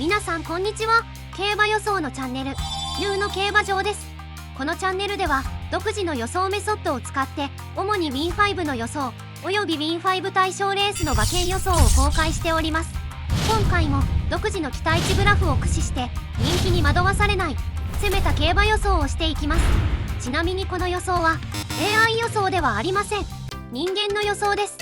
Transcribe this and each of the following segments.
皆さんこんにちは。競馬予想のチャンネル、ヌーの競馬場です。このチャンネルでは独自の予想メソッドを使って主に Win5 の予想および Win5 対象レースの馬券予想を公開しております。今回も独自の期待値グラフを駆使して人気に惑わされない攻めた競馬予想をしていきます。ちなみにこの予想は AI 予想ではありません。人間の予想です。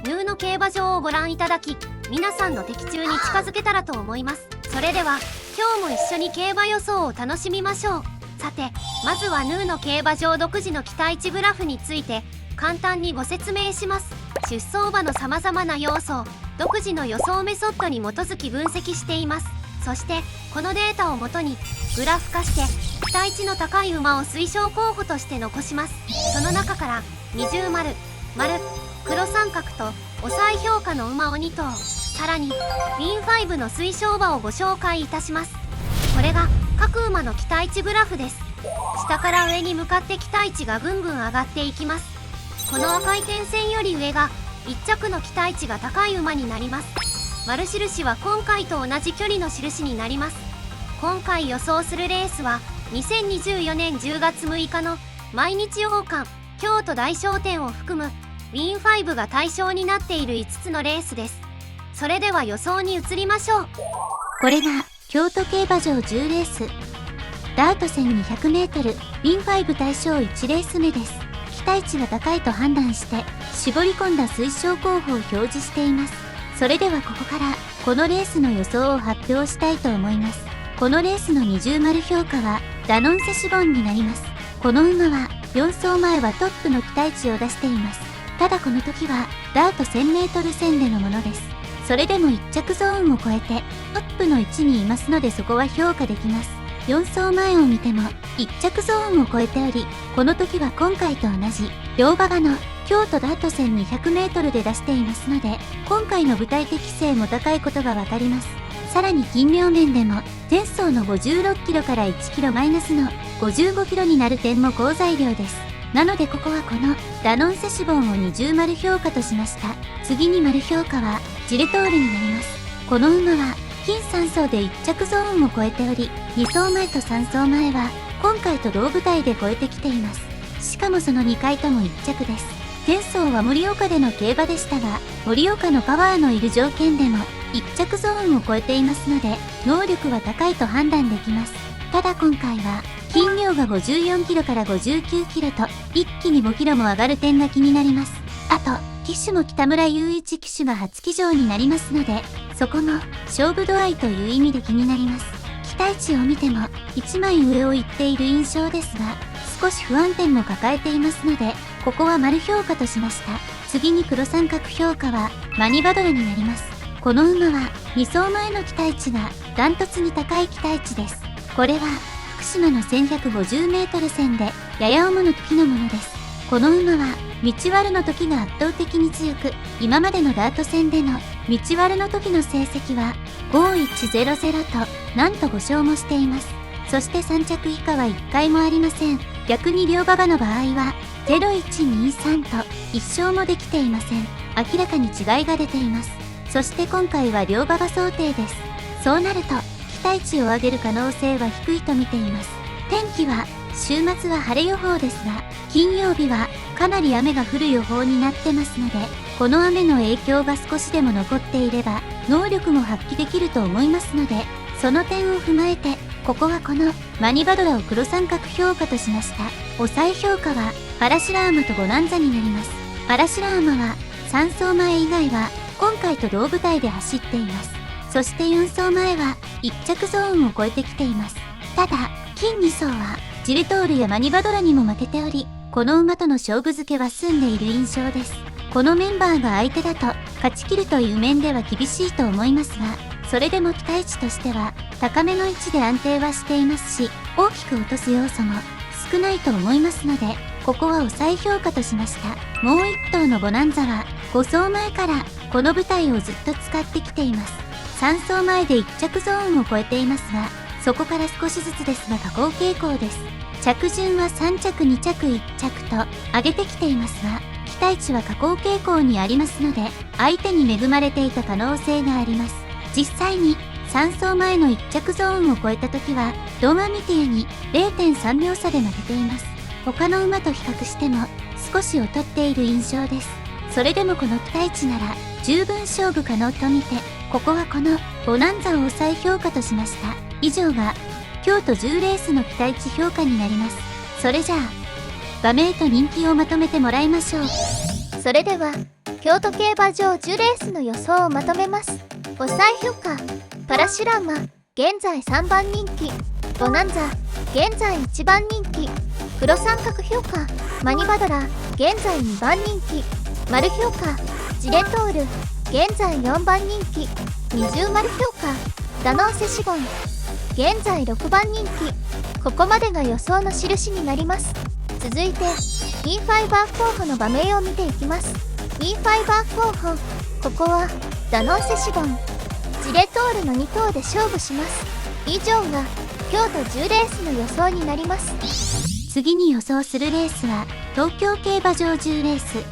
ヌーの競馬場をご覧いただき、皆さんの的中に近づけたらと思います。それでは今日も一緒に競馬予想を楽しみましょう。さて、まずはヌーの競馬場独自の期待値グラフについて簡単にご説明します。出走馬のさまざまな要素を独自の予想メソッドに基づき分析しています。そしてこのデータをもとにグラフ化して期待値の高い馬を推奨候補として残します。その中から二重丸、丸、黒三角と抑え評価の馬を2頭、さらに Win5 の推奨馬をご紹介いたします。これが各馬の期待値グラフです。下から上に向かって期待値がぐんぐん上がっていきます。この赤い点線より上が1着の期待値が高い馬になります。丸印は今回と同じ距離の印になります。今回予想するレースは2024年10月6日の毎日王冠京都大商店を含む Win5 が対象になっている5つのレースです。それでは予想に移りましょう。これが京都競馬場10レースダート戦 200m Win5 対象1レース目です。期待値が高いと判断して絞り込んだ推奨候補を表示しています。それではここからこのレースの予想を発表したいと思います。このレースの二重丸評価はダノンセシボンになります。この馬は4走前はトップの期待値を出しています。ただこの時はダート 1000m 戦でのものです。それでも1着ゾーンを超えてトップの位置にいますので、そこは評価できます。4走前を見ても1着ゾーンを超えており、この時は今回と同じ両馬場の京都ダート戦 200m で出していますので、今回の舞台適性も高いことがわかります。さらに斤量面でも前走の 56kg から 1kg マイナスの 55kg になる点も好材料です。なのでここはこのダノンセシボンを二重丸評価としました。次に丸評価はジレトールになります。この馬は金3走で1着ゾーンを超えており、2走前と3走前は今回と同舞台で超えてきています。しかもその2回とも1着です。前走は盛岡での競馬でしたが、盛岡のパワーのいる条件でも1着ゾーンを超えていますので、能力は高いと判断できます。ただ今回は斤量が 54kg から 59kg と一気に 5kg も上がる点が気になります。あと騎手も北村雄一騎手が初騎乗になりますので、そこも勝負度合いという意味で気になります。期待値を見ても1枚上を行っている印象ですが、少し不安点も抱えていますので、ここは丸評価としました。次に黒三角評価はマニバドラになります。この馬は2走前の期待値がダントツに高い期待値です。これは福島の 1150m 戦でやや重の時のものです。この馬は道割の時が圧倒的に強く、今までのダート戦での道割の時の成績は5100となんと5勝もしています。そして3着以下は1回もありません。逆に両馬場の場合は0123と1勝もできていません。明らかに違いが出ています。そして今回は両馬場想定です。そうなると期待値を上げる可能性は低いと見ています。天気は週末は晴れ予報ですが、金曜日はかなり雨が降る予報になってますので、この雨の影響が少しでも残っていれば能力も発揮できると思いますので、その点を踏まえてここはこのマニバドラを黒三角評価としました。抑え評価はパラシラーマとボナンザになります。パラシラーマは3走前以外は今回と同舞台で走っています。そして4走前は1着ゾーンを超えてきています。ただ金2走はジレトールやマニバドラにも負けており、この馬との勝負付けは済んでいる印象です。このメンバーが相手だと勝ち切るという面では厳しいと思いますが、それでも期待値としては高めの位置で安定はしていますし、大きく落とす要素も少ないと思いますので、ここは抑え評価としました。もう1頭のボナンザは5走前からこの舞台をずっと使ってきています。3走前で1着ゾーンを超えていますが、そこから少しずつですが下降傾向です。着順は3着2着1着と上げてきていますが、期待値は下降傾向にありますので、相手に恵まれていた可能性があります。実際に3 3走前の1着ゾーンを超えた時はドンアミティエに 0.3 秒差で負けています。他の馬と比較しても少し劣っている印象です。それでもこの期待値なら十分勝負可能と見て、ここはこのボナンザを抑え評価としました。以上が京都10レースの期待値評価になります。それじゃあ馬名と人気をまとめてもらいましょう。それでは京都競馬場10レースの予想をまとめます。抑え評価、パラシュラマ現在3番人気、ボナンザ現在1番人気、黒三角評価、マニバドラ現在2番人気、丸評価、ジレトール現在4番人気、二重丸評価、ダノンセシゴン現在6番人気。ここまでが予想の印になります。続いて E5 バー候補の馬名を見ていきます。 E5 バー候補、ここはダノンセシゴン、ジレトールの2頭で勝負します。以上が京都10レースの予想になります。次に予想するレースは東京競馬場10レース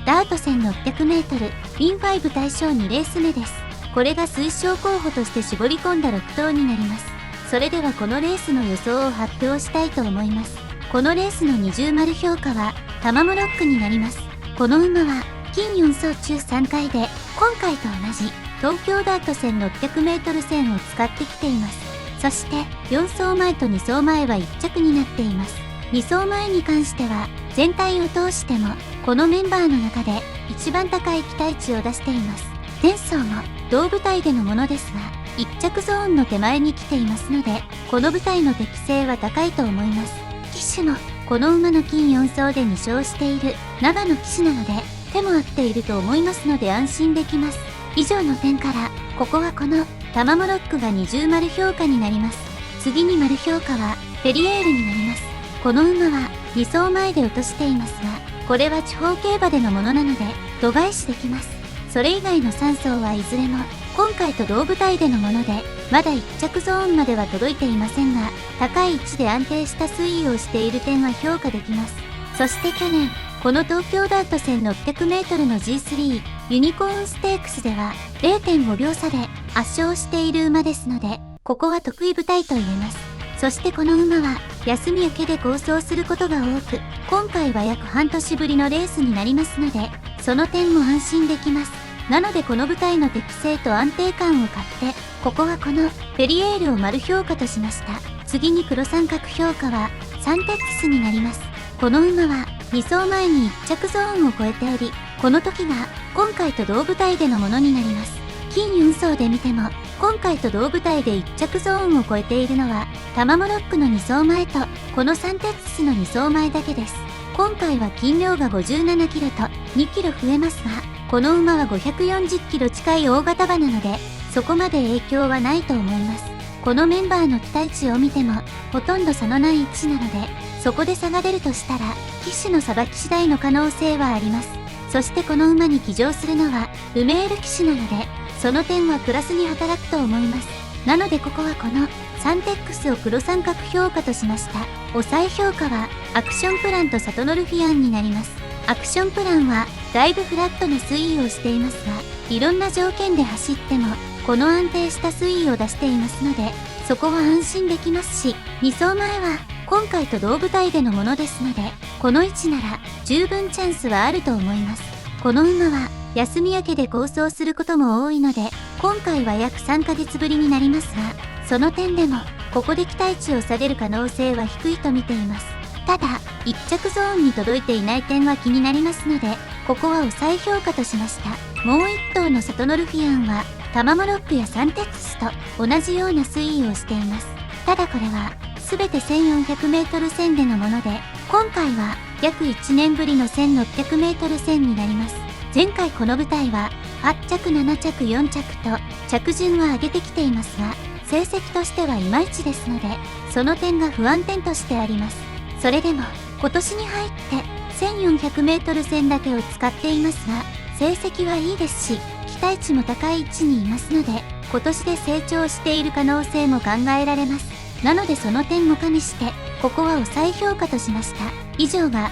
ダート 1600m ウィン5対象2レース目です。これが推奨候補として絞り込んだ6頭になります。それではこのレースの予想を発表したいと思います。このレースの二重丸評価はタマモロックになります。この馬は金4走中3回で今回と同じ東京ダート 1600m 線を使ってきています。そして4走前と2走前は1着になっています。2走前に関しては全体を通してもこのメンバーの中で一番高い期待値を出しています。前走も同舞台でのものですが1着ゾーンの手前に来ていますので、この舞台の適性は高いと思います。騎手もこの馬の金4走で2勝している長野騎手なので手も合っていると思いますので安心できます。以上の点からここはこのタマモロックが二重丸評価になります。次に丸評価はペリエールになります。この馬は2走前で落としていますが、これは地方競馬でのものなので度外視できます。それ以外の3走はいずれも今回と同舞台でのものでまだ1着ゾーンまでは届いていませんが、高い位置で安定した推移をしている点は評価できます。そして去年この東京ダート 1600m の G3 ユニコーンステークスでは 0.5 秒差で圧勝している馬ですので、ここは得意舞台と言えます。そしてこの馬は休み明けで好走することが多く、今回は約半年ぶりのレースになりますので、その点も安心できます。なのでこの舞台の適性と安定感を買って、ここはこのペリエールを丸評価としました。次に黒三角評価はサンテックスになります。この馬は2走前に1着ゾーンを超えており、この時が今回と同舞台でのものになります。金4走で見ても今回と同舞台で1着ゾーンを超えているのはタマモロックの2走前とこのサンテックスの2走前だけです。今回は斤量が57キロと2キロ増えますが、この馬は540キロ近い大型馬なのでそこまで影響はないと思います。このメンバーの期待値を見てもほとんど差のない位置なので、そこで差が出るとしたら騎手のさばき次第の可能性はあります。そしてこの馬に騎乗するのはルメール騎手なので、その点はプラスに働くと思います。なのでここはこのサンテックスを黒三角評価としました。抑え評価はアクションプランとサトノルフィアンになります。アクションプランはだいぶフラットな推移をしていますが、いろんな条件で走ってもこの安定した推移を出していますので、そこは安心できますし、2走前は今回と同舞台でのものですので、この位置なら十分チャンスはあると思います。この馬は休み明けで好走することも多いので、今回は約3ヶ月ぶりになりますが、その点でもここで期待値を下げる可能性は低いと見ています。ただ1着ゾーンに届いていない点は気になりますので、ここは抑え評価としました。もう1頭のサトノルフィアンはタマモロックやサンテックスと同じような推移をしています。ただこれは全て 1400m 線でのもので、今回は約1年ぶりの 1600m 線になります。前回この舞台は8着7着4着と着順は上げてきていますが、成績としてはいまいちですので、その点が不安点としてあります。それでも今年に入って 1400m 線だけを使っていますが、成績はいいですし期待値も高い位置にいますので、今年で成長している可能性も考えられます。なのでその点も加味してここは抑え評価としました。以上が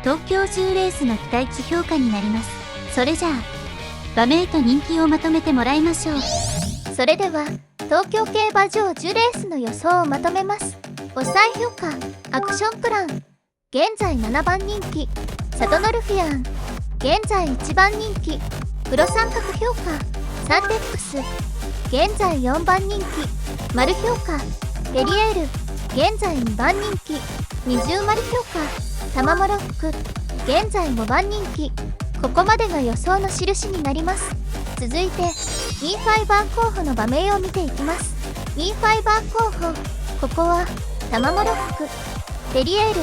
東京10レースの期待値評価になります。それじゃあ馬名と人気をまとめてもらいましょう。それでは東京競馬場10レースの予想をまとめます。お採評価、アクションプラン。現在7番人気、サトノルフィアン。現在1番人気、黒三角評価、サンテックス。現在4番人気、丸評価、ペリエール。現在2番人気、二重丸評価、タマモロック。現在5番人気。ここまでが予想の印になります。続いてミーファイバー候補の馬名を見ていきます。ミーファイバー候補、ここはタマモロック、ペリエール、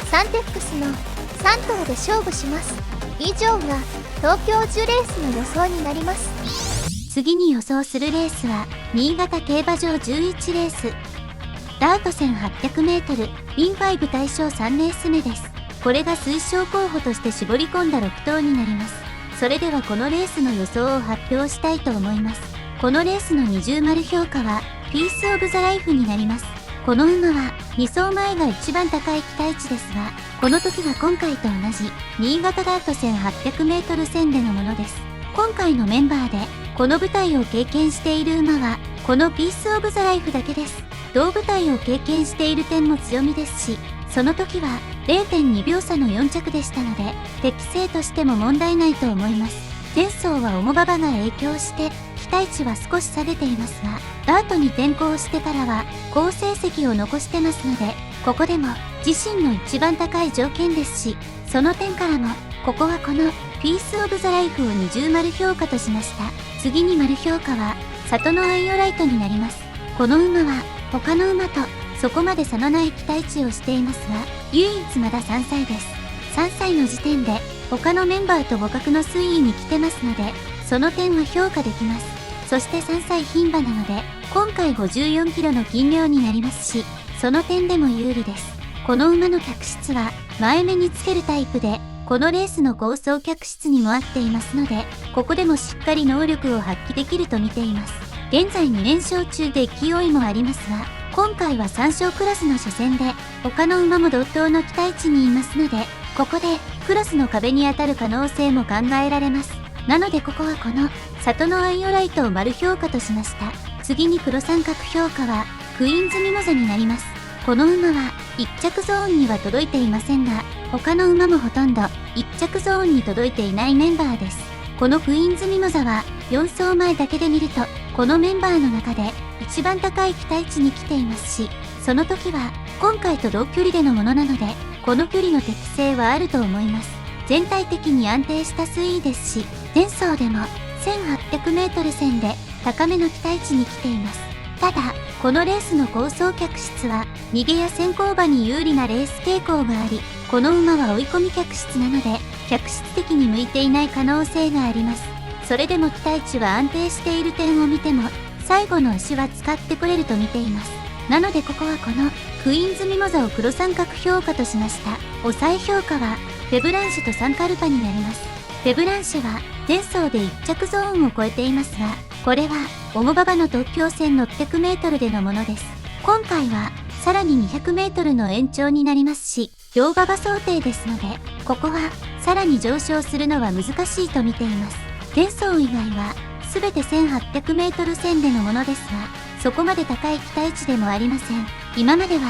サンテックスの3頭で勝負します。以上が東京10レースの予想になります。次に予想するレースは新潟競馬場11レースダート 1800m ビン5対象3レース目です。これが推奨候補として絞り込んだ6頭になります。それではこのレースの予想を発表したいと思います。このレースの二重丸評価はピースオブザライフになります。この馬は2走前が一番高い期待値ですが、この時は今回と同じ新潟ダート 1800m 戦でのものです。今回のメンバーでこの舞台を経験している馬はこのピースオブザライフだけです。同舞台を経験している点も強みですし、その時は 0.2 秒差の4着でしたので適正としても問題ないと思います。前走は重馬場が影響して期待値は少し下げていますが、ダートに転向してからは好成績を残してますので、ここでも自身の一番高い条件ですし、その点からもここはこのピースオブザライフを二重丸評価としました。次に丸評価は里のアイオライトになります。この馬は他の馬とそこまで差のない期待値をしていますが、唯一まだ3歳です。3歳の時点で他のメンバーと互角の推移に来てますので、その点は評価できます。そして3歳牝馬なので今回54キロの斤量になりますし、その点でも有利です。この馬の脚質は前目につけるタイプで、このレースの高走脚質にも合っていますので、ここでもしっかり能力を発揮できると見ています。現在2連勝中で勢いもありますが、今回は3勝クラスの初戦で他の馬も同等の期待値にいますので、ここでクラスの壁に当たる可能性も考えられます。なのでここはこの里のアイオライトを丸評価としました。次に黒三角評価はクイーンズミモザになります。この馬は1着ゾーンには届いていませんが、他の馬もほとんど1着ゾーンに届いていないメンバーです。このクイーンズミモザは4走前だけで見るとこのメンバーの中で一番高い期待値に来ていますし、その時は今回と同距離でのものなので、この距離の適性はあると思います。全体的に安定した推移ですし、前走でも 1800m 戦で高めの期待値に来ています。ただこのレースの高走脚質は逃げや先行馬に有利なレース傾向があり、この馬は追い込み脚質なので脚質的に向いていない可能性があります。それでも期待値は安定している点を見ても最後の足は使ってこれると見ています。なのでここはこのクイーンズミモザを黒三角評価としました。抑え評価はフェブランシュとサンカルパになります。フェブランシュは前走で1着ゾーンを超えていますが、これは重馬場の東京戦 600m でのものです。今回はさらに 200m の延長になりますし、両馬場想定ですので、ここはさらに上昇するのは難しいと見ています。前走以外は全て 1800m 戦でのものですが、そこまで高い期待値でもありません。今までは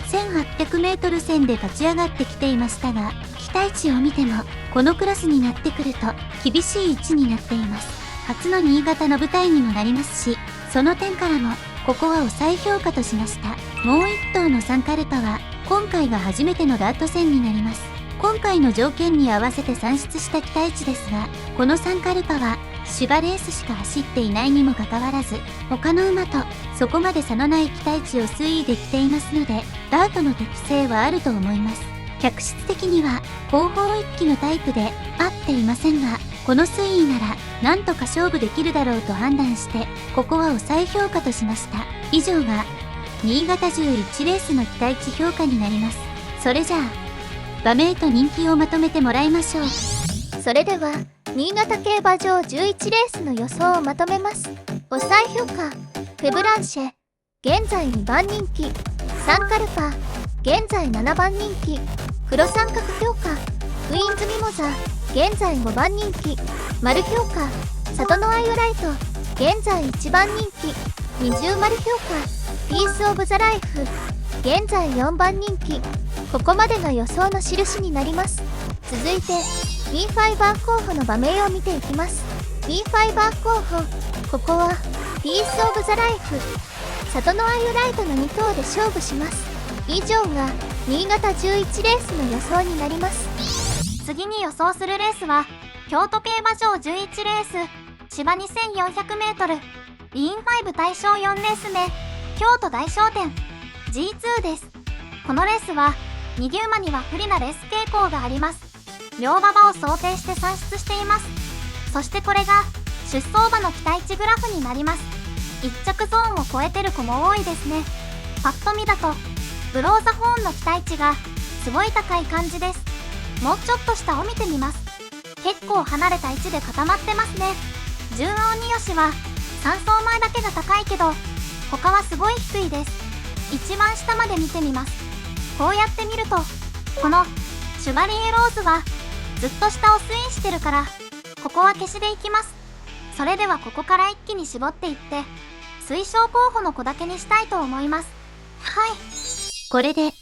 1800m 戦で勝ち上がってきていましたが、期待値を見てもこのクラスになってくると厳しい位置になっています。初の新潟の舞台にもなりますし、その点からもここは抑え評価としました。もう1頭のサンカルパは今回が初めてのダート戦になります。今回の条件に合わせて算出した期待値ですが、このサンカルパは芝レースしか走っていないにもかかわらず、他の馬とそこまで差のない期待値を推移できていますので、ダートの適性はあると思います。脚質的には後方一気のタイプで合っていませんが、この推移ならなんとか勝負できるだろうと判断して、ここは抑え評価としました。以上が新潟11レースの期待値評価になります。それじゃあ馬名と人気をまとめてもらいましょう。それでは新潟競馬場11レースの予想をまとめます。抑え評価、フェブランシェ現在2番人気、サンカルパ現在7番人気、黒三角評価、クイーンズミモザ現在5番人気、丸評価、里のアイオライト現在1番人気、二重丸評価ピースオブザライフ現在4番人気。ここまでが予想の印になります。続いて B ファイバー候補の場面を見ていきます。 B ファイバー候補、ここはピースオブザライフ、里のアユライトの2頭で勝負します。以上が新潟11レースの予想になります。次に予想するレースは京都競馬場11レース芝 2400m ビーン5対象4レース目京都大商店 G2 です。このレースは逃げ馬には不利なレース傾向があります。両馬場を想定して算出しています。そしてこれが出走馬の期待値グラフになります。1着ゾーンを超えてる子も多いですね。パッと見だとブローザホーンの期待値がすごい高い感じです。もうちょっと下を見てみます。結構離れた位置で固まってますね。順応によしは3走前だけが高いけど他はすごい低いです。一番下まで見てみます。こうやって見るとこのシュバリエローズはずっと下を推移してるからここは消しでいきます。それではここから一気に絞っていって推奨候補の子だけにしたいと思います。はい、これで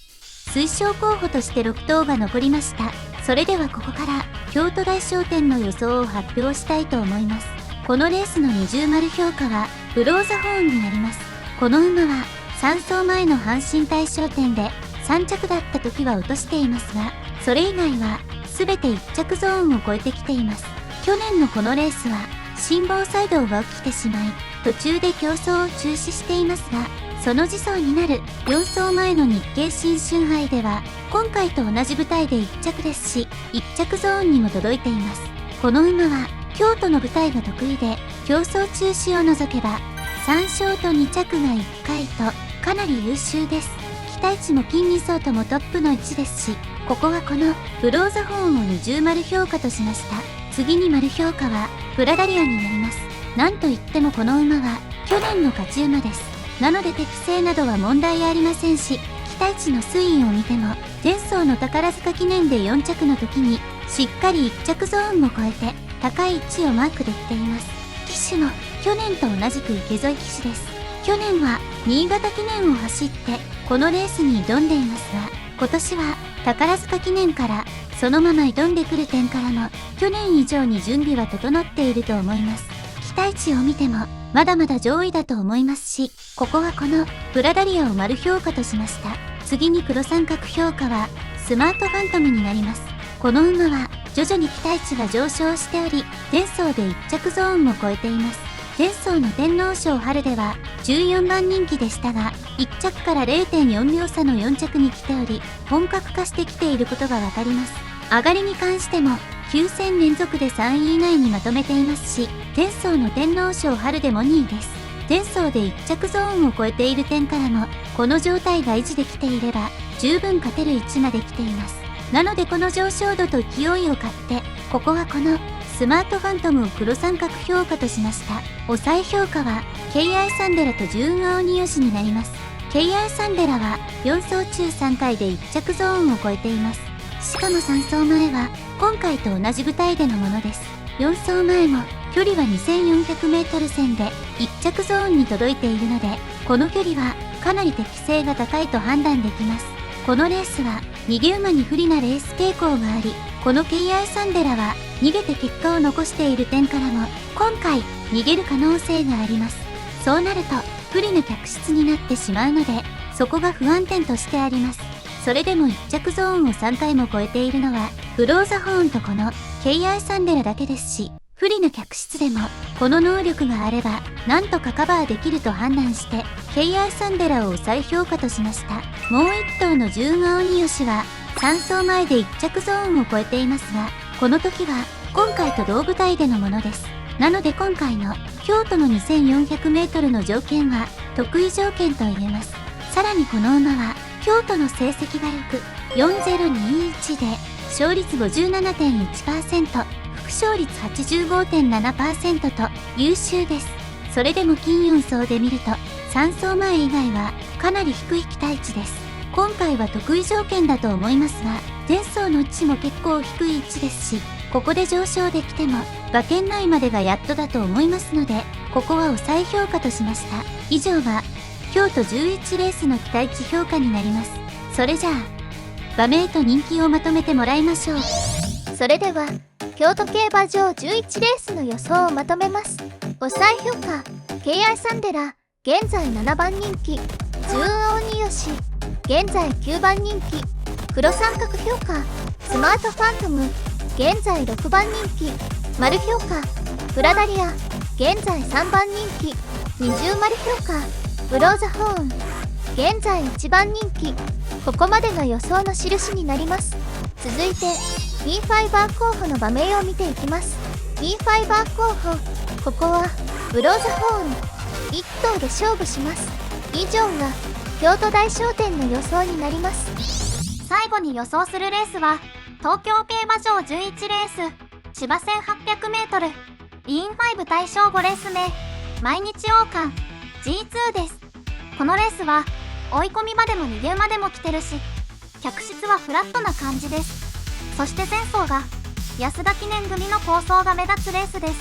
推奨候補として6頭が残りました。それではここから京都大商店の予想を発表したいと思います。このレースの二重丸評価はブローザホーンになります。この馬は3走前の阪神大賞典で3着だった時は落としていますが、それ以外は全て1着ゾーンを超えてきています。去年のこのレースは心房細動が起きてしまい途中で競争を中止していますが、その次走になる4走前の日経新春杯では今回と同じ舞台で1着ですし1着ゾーンにも届いています。この馬は京都の舞台が得意で競争中止を除けば3勝と2着が1回とかなり優秀です。期待値も金2走ともトップの位置ですし、ここはこのブローザホーンを二重丸評価としました。次に丸評価はプラダリアになります。なんといってもこの馬は去年の勝ち馬です。なので適正などは問題ありませんし、期待値の推移を見ても前走の宝塚記念で4着の時にしっかり1着ゾーンを超えて高い位置をマークできています。騎手も去年と同じく池添騎手です。去年は新潟記念を走ってこのレースに挑んでいますが、今年は宝塚記念からそのまま挑んでくる点からも去年以上に準備は整っていると思います。期待値を見てもまだまだ上位だと思いますし、ここはこのプラダリアを丸評価としました。次に黒三角評価はスマートファントムになります。この馬は徐々に期待値が上昇しており前走で1着ゾーンも超えています。前走の天皇賞春では14番人気でしたが1着から 0.4 秒差の4着に来ており本格化してきていることがわかります。上がりに関しても9戦連続で3位以内にまとめていますし、前走の天皇賞春でも2位です。前走で1着ゾーンを超えている点からもこの状態が維持できていれば十分勝てる位置まで来ています。なのでこの上昇度と勢いを買ってここはこのスマートファントムを黒三角評価としました。抑え評価は KI サンデラとジューンアオニヨシになります。 KI サンデラは4走中3回で1着ゾーンを超えています。しかも3走前は今回と同じ舞台でのものです。4走前も距離は 2400m 線で1着ゾーンに届いているのでこの距離はかなり適正が高いと判断できます。このレースは逃げ馬に不利なレース傾向があり、この KI サンデラは逃げて結果を残している点からも今回逃げる可能性があります。そうなると不利な客室になってしまうのでそこが不安点としてあります。それでも1着ゾーンを3回も超えているのはブローザホーンとこの KI サンデラだけですし、不利な客室でもこの能力があればなんとかカバーできると判断して KI サンデラを再評価としました。もう1頭のジューンアオニヨシは3走前で1着ゾーンを超えていますが、この時は今回と同舞台でのものです。なので今回の京都の 2400m の条件は得意条件と言えます。さらにこの馬は京都の成績が良く4021で勝率 57.1%、副勝率 85.7% と優秀です。それでも金4走で見ると3走前以外はかなり低い期待値です。今回は得意条件だと思いますが前走の位置も結構低い位置ですし、ここで上昇できても馬券内までがやっとだと思いますのでここは抑え評価としました。以上は京都11レースの期待値評価になります。それじゃあ馬名と人気をまとめてもらいましょう。それでは京都競馬場11レースの予想をまとめます。抑え評価 KI サンデラ現在7番人気、十運鬼吉現在9番人気、黒三角評価スマートファントム現在6番人気、丸評価プラダリア現在3番人気、二重丸評価ブローザホーン現在1番人気。ここまでが予想の印になります。続いて B ファイバー候補の馬名を見ていきます。 B ファイバー候補、ここはブローザホーン1頭で勝負します。以上が京都大商店の予想になります。最後に予想するレースは東京競馬場11レース芝 1800m イン5対象5レース目毎日王冠 G2 です。このレースは追い込みまでも逃げ馬でも来てるし客室はフラットな感じです。そして前走が安田記念組の構想が目立つレースです。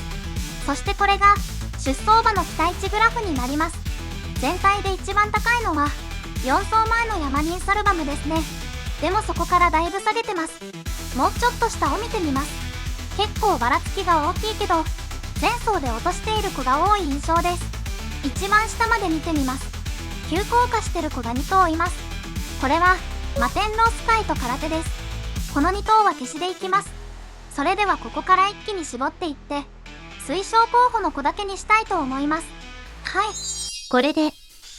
そしてこれが出走馬の期待値グラフになります。全体で一番高いのは4走前のヤマリンサルバムですね。でもそこからだいぶ下げてます。もうちょっと下を見てみます。結構ばらつきが大きいけど前走で落としている子が多い印象です。一番下まで見てみます。急降下してる子が2頭います。これはマテンロースカイと空手です。この2頭は消しでいきます。それではここから一気に絞っていって推奨候補の子だけにしたいと思います。はい、これで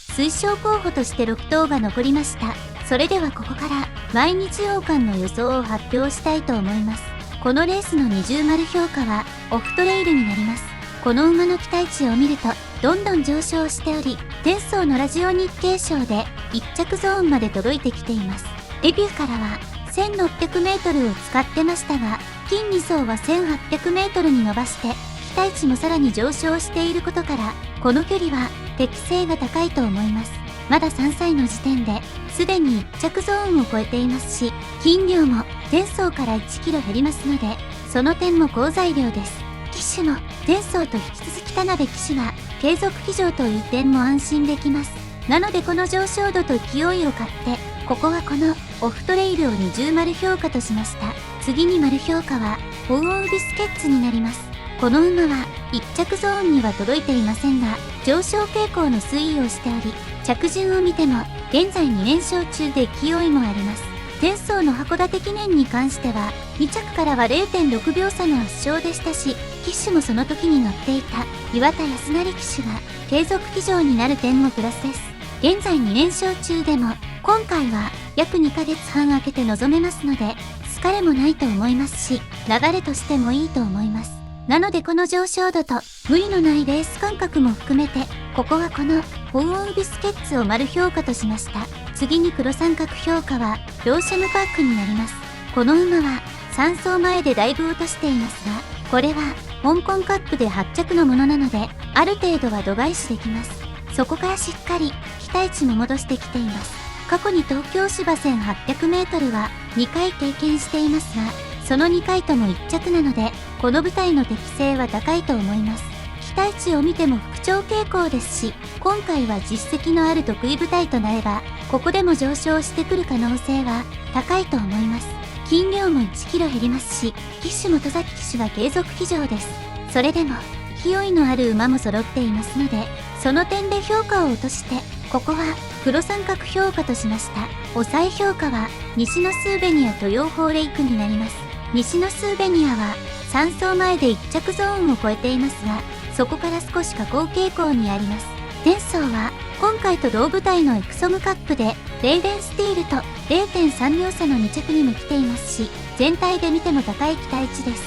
推奨候補として6頭が残りました。それではここから毎日王冠の予想を発表したいと思います。このレースの二重丸評価はオフトレイルになります。この馬の期待値を見るとどんどん上昇しており、前走のラジオ日経賞で1着ゾーンまで届いてきています。デビューからは 1600m を使ってましたが、近2走は 1800m に伸ばして期待値もさらに上昇していることから、この距離は適性が高いと思います。まだ3歳の時点ですでに1着ゾーンを超えていますし、筋量も前走から 1kg 減りますので、その点も好材料です。騎手も前走と引き続き田辺騎手は継続騎乗という点も安心できます。なのでこの上昇度と勢いを買って、ここはこのオフトレイルを二重丸評価としました。次に丸評価はフォーオービスケッツになります。この馬は1着ゾーンには届いていませんが、上昇傾向の推移をしており、着順を見ても現在2連勝中で勢いもあります。前走の函館記念に関しては2着からは 0.6 秒差の圧勝でしたし、騎手もその時に乗っていた岩田康成騎手が継続騎乗になる点もプラスです。現在2連勝中でも今回は約2ヶ月半空けて臨めますので、疲れもないと思いますし、流れとしてもいいと思います。なのでこの上昇度と無理のないレース感覚も含めて、ここはこのフォーオービスケッツを丸評価としました。次に黒三角評価はローシャムパークになります。この馬は3走前でだいぶ落としていますが、これは香港カップで8着のものなので、ある程度は度外視できます。そこからしっかり期待値も戻してきています。過去に東京芝 1800m は2回経験していますが、その2回とも1着なので、この舞台の適性は高いと思います。期待値を見ても復調傾向ですし、今回は実績のある得意舞台となれば、ここでも上昇してくる可能性は高いと思います。筋量も 1kg 減りますし、騎手も戸崎騎手が継続騎乗です。それでも勢いのある馬も揃っていますので、その点で評価を落として、ここは黒三角評価としました。抑え評価は西のスーベニアと養蜂レイクになります。西のスーベニアは3走前で1着ゾーンを超えていますが、そこから少し下降傾向にあります。前走は今回と同舞台のエクソムカップでレイデンスティールと 0.3 秒差の2着にも来ていますし、全体で見ても高い期待値です。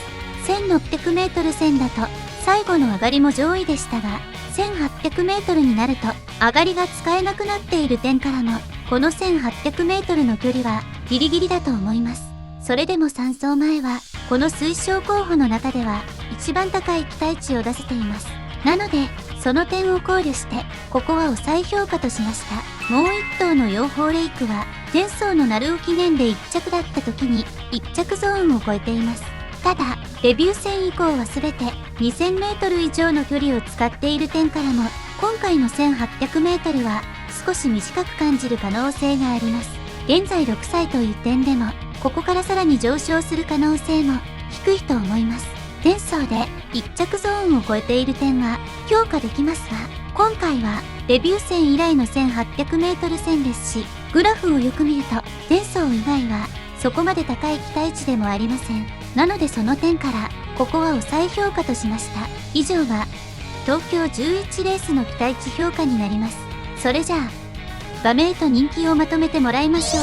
1600m 戦だと最後の上がりも上位でしたが、1800m になると上がりが使えなくなっている点からも、この 1800m の距離はギリギリだと思います。それでも3走前はこの推奨候補の中では一番高い期待値を出せています。なのでその点を考慮してここは抑え評価としました。もう1頭の養蜂レイクは前走の鳴尾記念で1着だった時に1着ゾーンを超えています。ただデビュー戦以降は全て 2000m 以上の距離を使っている点からも、今回の 1800m は少し短く感じる可能性があります。現在6歳という点でも、ここからさらに上昇する可能性も低いと思います。前走で1着ゾーンを超えている点は評価できますが、今回はデビュー戦以来の 1800m 戦ですし、グラフをよく見ると前走以外はそこまで高い期待値でもありません。なのでその点からここは抑え評価としました。以上が東京11レースの期待値評価になります。それじゃあ馬名と人気をまとめてもらいましょ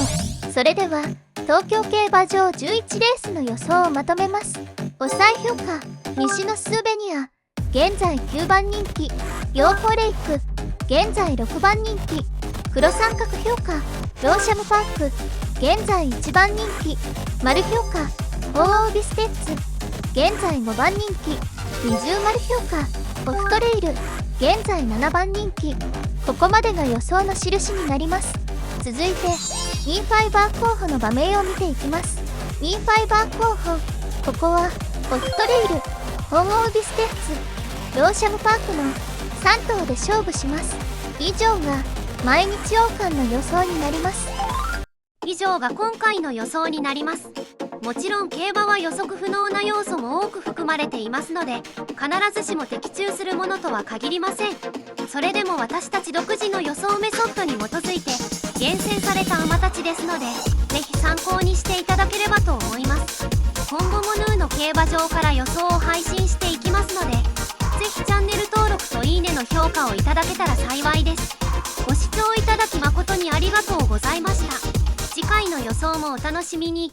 う。それでは東京競馬場11レースの予想をまとめます。抑え評価、西のスーベニア現在9番人気、ヨーホレイク現在6番人気、黒三角評価、ローシャムパーク現在1番人気、丸評価、鳳凰ビステッツ現在5番人気、二重丸評価、オフトレイル現在7番人気。ここまでが予想の印になります。続いてミンファイバー候補の馬名を見ていきます。ミンファイバー候補、ここはオフトレイル、鳳凰ビステッツ、ローシャムパークの3頭で勝負します。以上が毎日王冠の予想になります。以上が今回の予想になります。もちろん競馬は予測不能な要素も多く含まれていますので、必ずしも的中するものとは限りません。それでも私たち独自の予想メソッドに基づいて厳選された馬たちですので、ぜひ参考にしていただければと思います。今後もヌーの競馬場から予想を配信していきますので、ぜひチャンネル登録といいねの評価をいただけたら幸いです。ご視聴いただき誠にありがとうございました。次回の予想もお楽しみに。